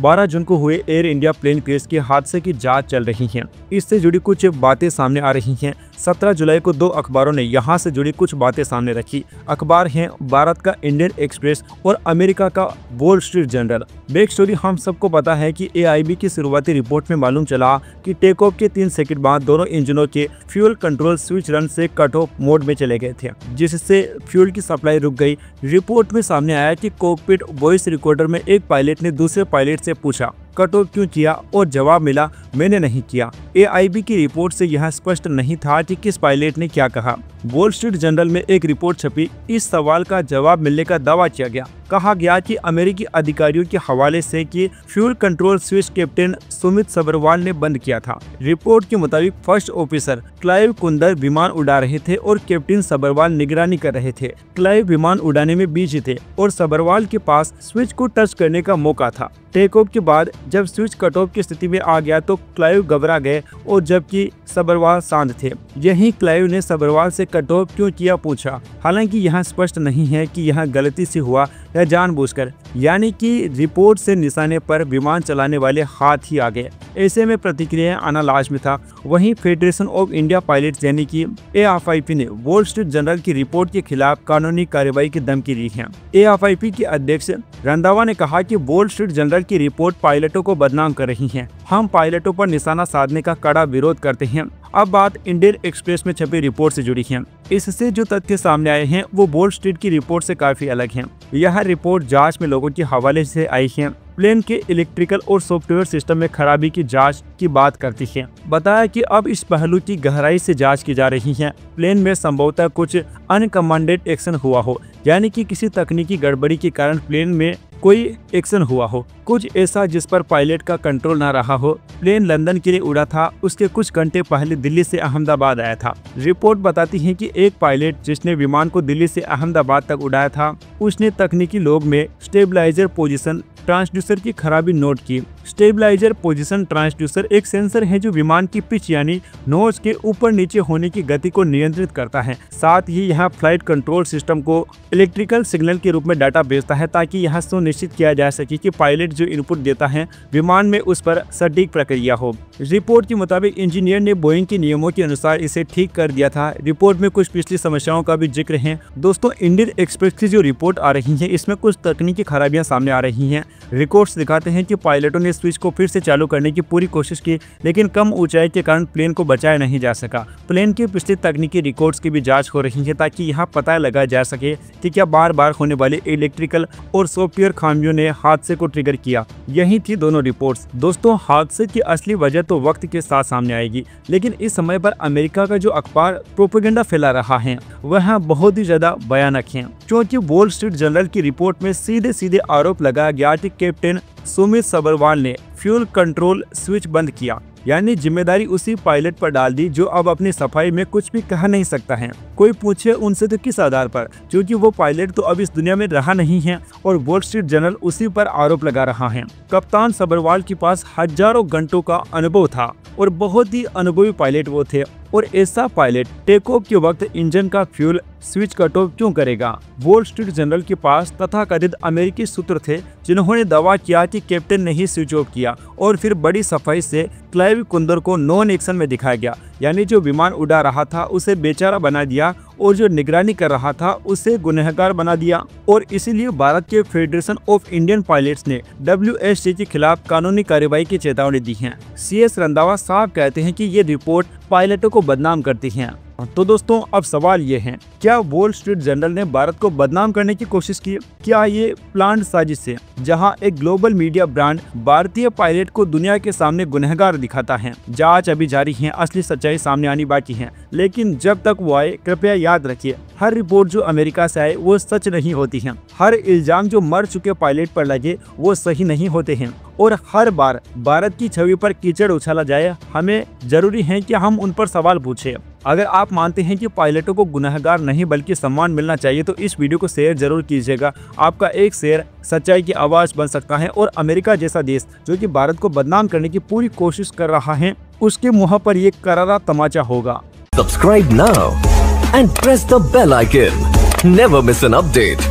12 जून को हुए air India plane crash के हादसे की जांच चल रही है। इससे जुड़ी कुछ बातें सामने आ रही हैं। 17 जुलाई को 2 अखबारों ने यहां से जुड़ी कुछ बातें सामने रखी। अखबार हैं भारत का इंडियन एक्सप्रेस और अमेरिका का wall street journal. Back story हम सबको पता है कि AIB की शुरुआती रिपोर्ट में मालूम चला कि टेक ऑफ के 3 सेकंड बाद दोनों इंजनों के फ्यूल कंट्रोल स्विच रन से कट ऑफ मोड में चले गए थे, जिससे फ्यूल की सप्लाई रुक गई। रिपोर्ट में सामने आया कि कॉकपिट वॉइस रिकॉर्डर में एक पायलट ने दूसरे पायलट से पूछा कट ऑफ क्यों किया, और जवाब मिला मैंने नहीं किया। AIB की रिपोर्ट से यह स्पष्ट नहीं था कि किस पायलट ने क्या कहा। वॉल स्ट्रीट जर्नल में एक रिपोर्ट छपी। इस सवाल का जवाब मिलने का दावा किया गया। कहा गया कि अमेरिकी अधिकारियों के हवाले से कि fuel control switch captain Sumit Sabharwal ने बंद किया था। रिपोर्ट के मुताबिक फर्स्ट ऑफिसर क्लाइव कुंदर विमान उड़ा रहे थे और कैप्टन सब्रवाल निगरानी कर रहे थे। क्लाइव विमान उड़ाने में बिजी थे और सब्रवाल के पास स्विच को टच करने का मौका था। टेक ऑफ के बाद जब स्विच कट ऑफ की स्थिति में आ गया तो क्लाइव घबरा गए और जबकि सब्रवाल शांत थे। यही क्लाइव ने सब्रवाल से कट ऑफ क्यों किया पूछा। हालांकि यह स्पष्ट नहीं है कि यह गलती से हुआ या जानबूझकर, यानी कि रिपोर्ट से निशाने पर विमान चलाने वाले हाथ ही आ गए। ऐसे में प्रतिक्रिया आना लाजमी था। वहीं फेडरेशन ऑफ इंडिया पायलट्स यानी कि AFIP ने वॉल स्ट्रीट जर्नल की रिपोर्ट के खिलाफ कानूनी कार्रवाई की धमकी दी है। AFIP के अध्यक्ष रंधावा ने कहा कि वॉल स्ट्रीट जर्नल की रिपोर्ट पायलटों को बदनाम कर रही है। हम पायलटों पर निशाना साधने का कड़ा विरोध करते हैं। अब बात इंडियन एक्सप्रेस में छपी रिपोर्ट से जुड़ी है। इससे जो तथ्य सामने आए हैं वो वॉल स्ट्रीट की रिपोर्ट से काफी अलग हैं। यह रिपोर्ट जांच में लोगों के हवाले से आई है। प्लेन के इलेक्ट्रिकल और सॉफ्टवेयर सिस्टम में खराबी की जांच की बात करती है। बताया कि अब इस पहलू की गहराई से जांच की जा रही है। प्लेन में संभवतः कुछ अनकमांडेड एक्शन हुआ हो, यानी कि किसी तकनीकी गड़बड़ी के कारण प्लेन में कोई एक्शन हुआ हो, कुछ ऐसा जिस पर पायलट का कंट्रोल ना रहा हो। प्लेन लंदन के लिए उड़ा था, उसके कुछ घंटे पहले दिल्ली से अहमदाबाद आया था। रिपोर्ट बताती है कि एक पायलट जिसने विमान को दिल्ली से अहमदाबाद तक उड़ाया था, उसने तकनीकी लॉग में स्टेबलाइजर पोजीशन ट्रांसड्यूसर की खराबी नोट की। स्टेबलाइजर पोजीशन ट्रांसड्यूसर एक सेंसर है जो विमान की पिच यानी नोज के ऊपर नीचे होने की गति को नियंत्रित करता है। साथ ही यह फ्लाइट कंट्रोल सिस्टम को इलेक्ट्रिकल सिग्नल के रूप में डाटा भेजता है ताकि यह सुनिश्चित किया जा सके कि पायलट जो इनपुट देता है विमान में उस पर सटीक प्रक्रिया हो। रिपोर्ट के मुताबिक इंजीनियर ने बोइंग के नियमों के अनुसार इसे ठीक कर दिया था। रिपोर्ट में कुछ पिछली समस्याओं का भी जिक्र है। दोस्तों, इंडियन एक्सप्रेस की जो रिपोर्ट आ रही है इसमें कुछ तकनीकी खराबियां सामने आ रही हैं। रिकॉर्ड्स दिखाते हैं कि पायलटों ने स्विच को फिर से चालू करने की पूरी कोशिश की, लेकिन कम ऊंचाई के कारण प्लेन को बचाया नहीं जा सका। प्लेन के पिछले तकनीकी रिकॉर्ड्स की भी जांच हो रही है ताकि यह पता लगाया जा सके कि क्या बार बार होने वाले इलेक्ट्रिकल और सॉफ्टवेयर खामियों ने हादसे को ट्रिगर किया। यही थी दोनों रिपोर्ट्स। दोस्तों, हादसे की असली वजह तो वक्त के साथ सामने आएगी, लेकिन इस समय पर अमेरिका का जो अखबार प्रोपेगेंडा फैला रहा है वह बहुत ही ज्यादा भयानक है, क्योंकि वॉल स्ट्रीट जर्नल की रिपोर्ट में सीधे सीधे आरोप लगाया गया कि कैप्टन सुमित सब्रवाल ने फ्यूल कंट्रोल स्विच बंद किया, यानी जिम्मेदारी उसी पायलट पर डाल दी जो अब अपनी सफाई में कुछ भी कह नहीं सकता है। कोई पूछे उनसे तो किस आधार पर, क्योंकि वो पायलट तो अब इस दुनिया में रहा नहीं है और वॉल स्ट्रीट जर्नल उसी पर आरोप लगा रहा है। कप्तान सब्रवाल के पास हजारों घंटों का अनुभव था और बहुत ही अनुभवी पायलट वो थे, और ऐसा पायलट टेक ऑफ के वक्त इंजन का फ्यूल स्विच कट ऑफ क्यों करेगा। वॉल स्ट्रीट जर्नल के पास तथाकथित अमेरिकी सूत्र थे जिन्होंने दावा किया कि कैप्टन ने ही स्विच ऑफ किया और फिर बड़ी सफाई से क्लाइव कुंदर को नॉन एक्शन में दिखाया गया, यानी जो विमान उड़ा रहा था उसे बेचारा बना दिया और जो निगरानी कर रहा था उसे गुनहगार बना दिया। और इसीलिए भारत के फेडरेशन ऑफ इंडियन पायलट्स ने WSC के खिलाफ कानूनी कार्रवाई की चेतावनी दी है। CS रंधावा साहब कहते हैं कि ये रिपोर्ट पायलटों को बदनाम करती है। तो दोस्तों, अब सवाल ये है, क्या वॉल स्ट्रीट जर्नल ने भारत को बदनाम करने की कोशिश की? क्या ये प्लान्ड साजिश है जहां एक ग्लोबल मीडिया ब्रांड भारतीय पायलट को दुनिया के सामने गुनहगार दिखाता है? जांच अभी जारी है, असली सच्चाई सामने आनी बाकी है, लेकिन जब तक वो आए कृपया याद रखिए, हर रिपोर्ट जो अमेरिका से आए वो सच नहीं होती है। हर इल्जाम जो मर चुके पायलट पर लगे वो सही नहीं होते हैं, और हर बार भारत की छवि पर कीचड़ उछाला जाए, हमें जरूरी है कि हम उन पर सवाल पूछें। अगर आप मानते हैं कि पायलटों को गुनहगार नहीं बल्कि सम्मान मिलना चाहिए तो इस वीडियो को शेयर जरूर कीजिएगा। आपका एक शेयर सच्चाई की आवाज बन सकता है और अमेरिका जैसा देश जो कि भारत को बदनाम करने की पूरी कोशिश कर रहा है उसके मुंह पर ये करारा तमाचा होगा। Subscribe now and press the bell icon. Never miss an update.